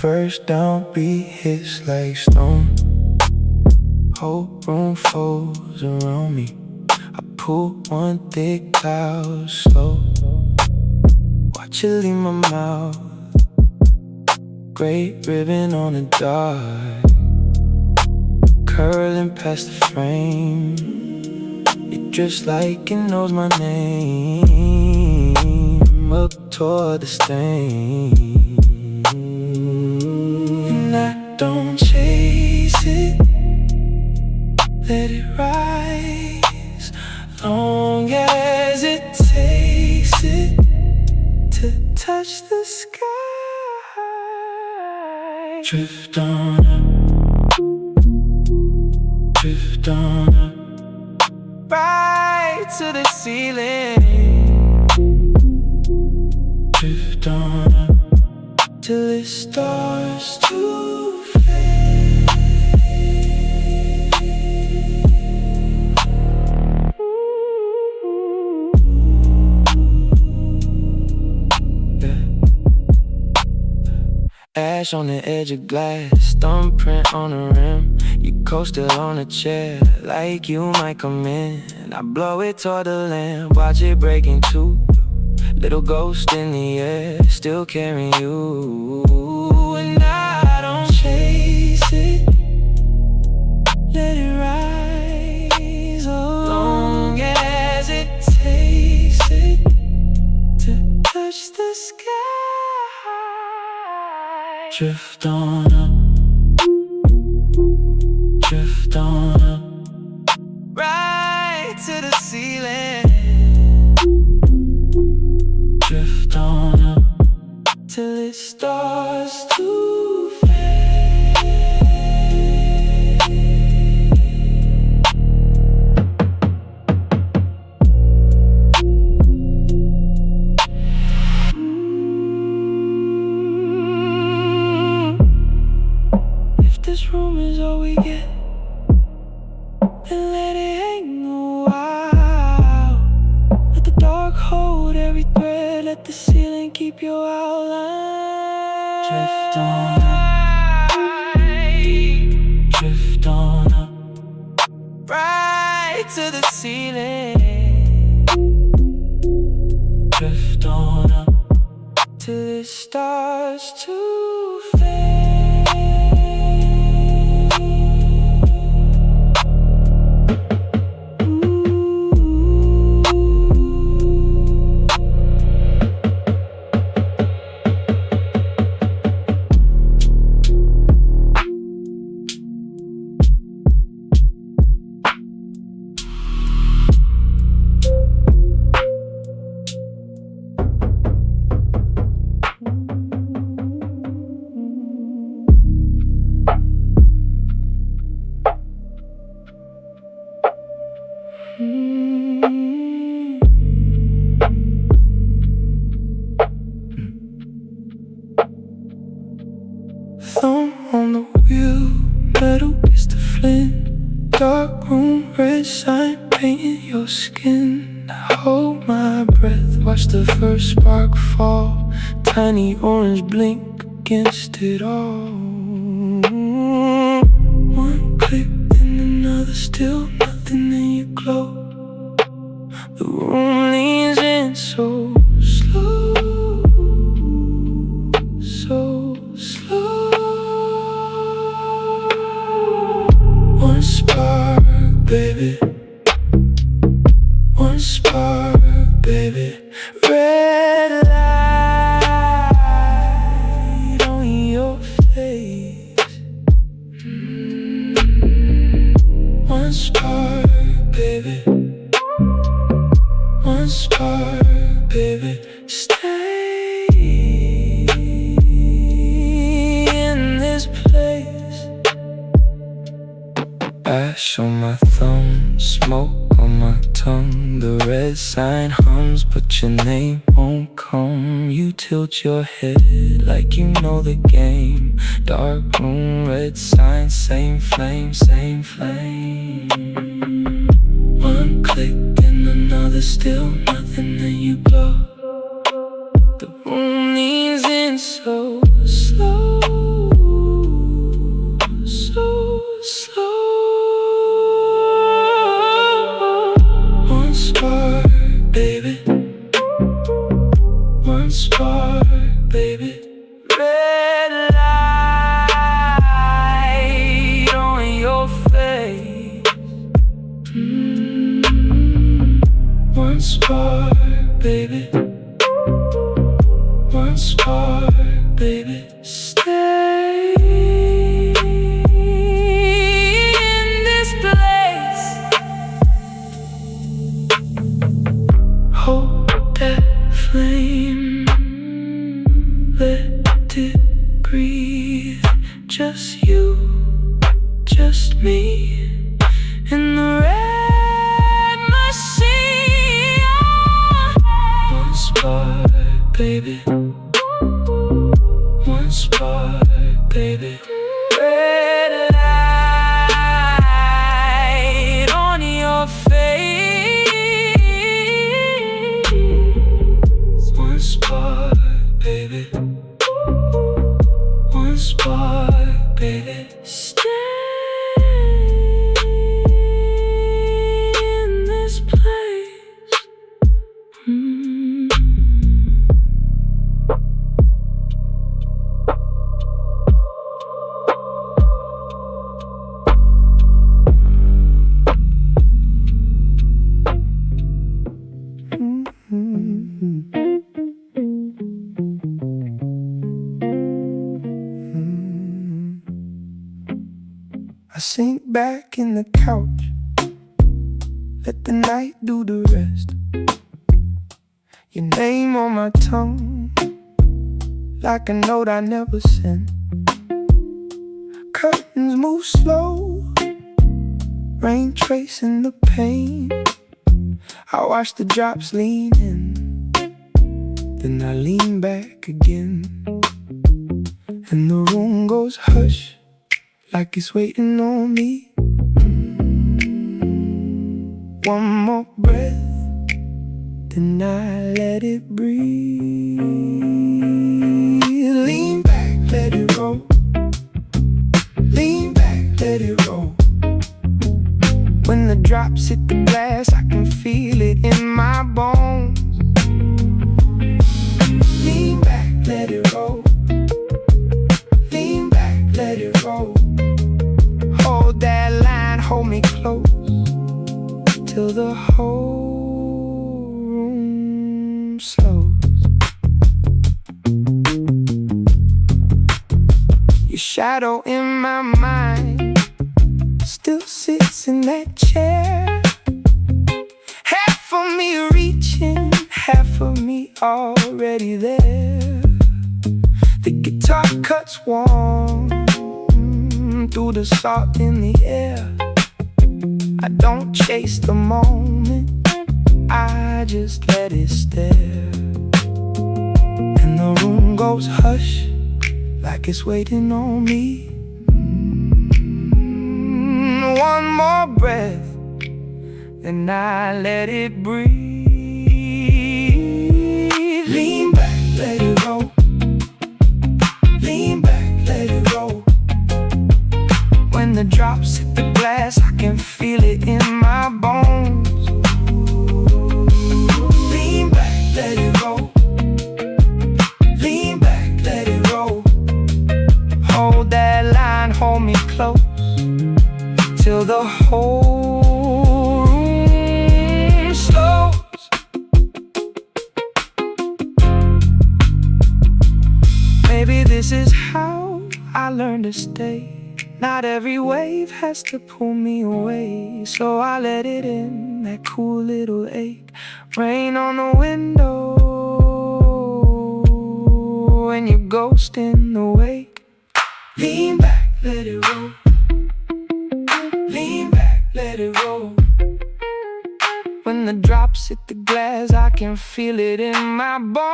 first downbeat hits like stone. Whole room folds around me. I pull one thick cloud slow. Watch it leave my mouth. Great ribbon on the dark, curling past the frame. It drifts like it knows my name, up toward the stain. And I don't chase it, let it rise, long as it takes it to touch the sky. Drift on up, drift on up, right to the ceiling. Drift on up till it starts to fade. Ash on the edge of glass, thumbprint on the rim. You coasted on a chair like you might come in. I blow it toward the lamp, watch it break in two. Little ghost in the air, still carrying you. And I don't chase it, let it rise, long as it takes it to touch the sky. Drift on up, drift on up, right to the ceiling. Drift on up till it starts to fade. If this room is all we get, then let it hang a while. Let the dark hold every thread, let the ceiling keep your outline. Drift on up, drift on up, right to the ceiling. Drift on up till it starts to fade. Thumb on the wheel, metal gets the flint. Dark room, red sign painting your skin. I hold my breath, watch the first spark fall. Tiny orange blink against it all. One click, then another, still nothing, then you glow. The room leans in so slow, so slow. One spark, baby, one spark, baby. Red light on your face. One spark, baby, one spark, baby. Stay in this place. Ash on my thumb, smoke on my tongue. The red sign hums, but your name won't come. You tilt your head like you know the game. Dark room, red sign, same flame, same flame. One click, then another, still nothing, then you glow. The room leans in so slow. just me in the red machine. One spark, baby. One spark, baby. Red light on your face. One spark, baby. One spark, baby. Stay in this place. I sink back in the couch, let the night do the rest. Your name on my tongue, like a note I never sent. Curtains move slow, rain tracing the pain. I watch the drops lean in, then I lean back again, and the room goes hush, like it's waiting on me. One more breath, then I let it breathe. Lean back, let it roll. Lean back, let it roll. When the drops hit the glass, I can feel it in my bones. Lean back, let it roll. Lean back, let it roll. Hold that line, hold me close, till the whole room slows. Your shadow in my mind still sits in that chair. Half of me reaching, half of me already there. The guitar cuts warm through the salt in the air. I don't chase the moment, I just let it stare. And the room goes hush, like it's waiting on me. One more breath, then I let it breathe. Lean back, let it roll. Lean back, let it roll. When the drops hit the glass, I can feel it in my bones. Lean back, let it roll. Lean back, let it roll. Hold that line, hold me close, till the whole room slows. Maybe this is how I learned to stay. Not every wave has to pull me away, so I let it in, that cool little ache. Rain on the window when you're ghost in the wake. Lean back, let it roll. Lean back, let it roll. When the drops hit the glass, I can feel it in my bones.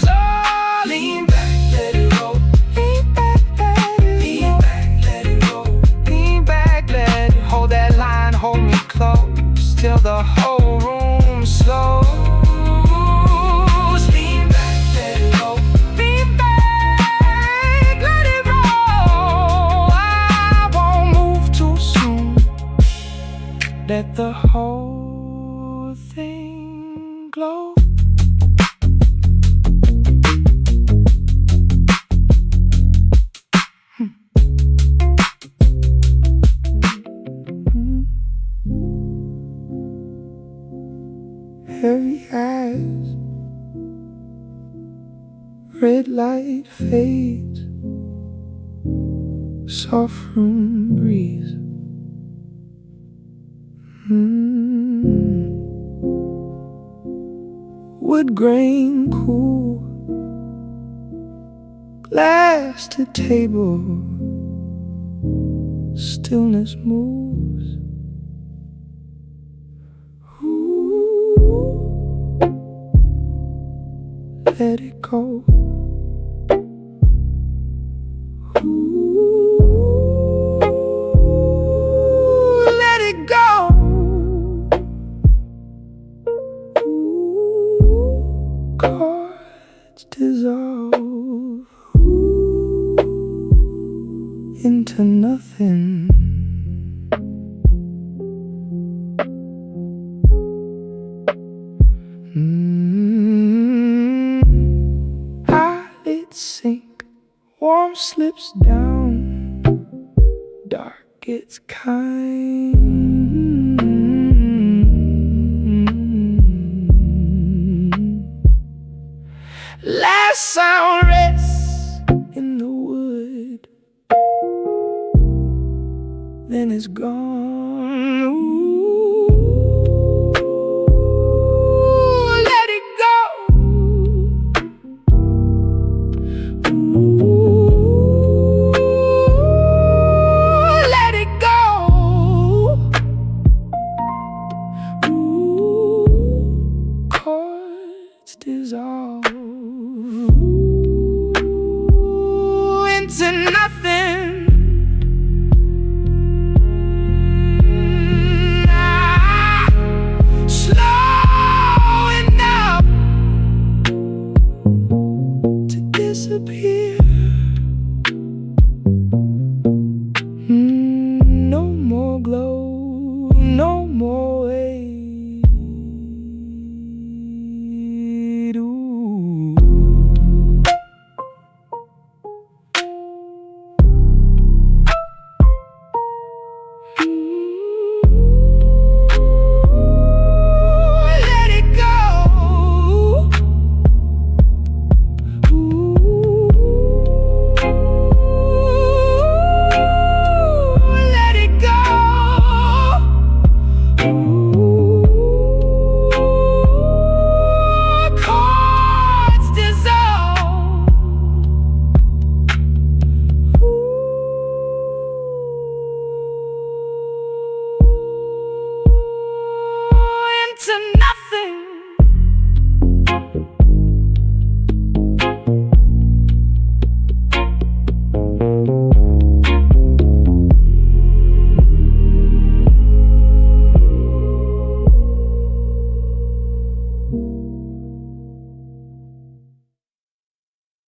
Oh, lean back, let it roll. Lean back, let it lean back, let it roll. Lean back, let it hold that line, hold me close, till the whole room slows. Lean back, let it roll. Lean back, let it roll. I won't move too soon. Let the whole thing glow. Heavy eyes, red light fades, soft room breeze. Wood grain cool, glass to table, stillness moves. Ooh, let it go. Ooh, let it go. Ooh, chords dissolve into nothing. Eyelids sink, warm slips down, dark gets kind. Last sound rests in the wood, then it's gone.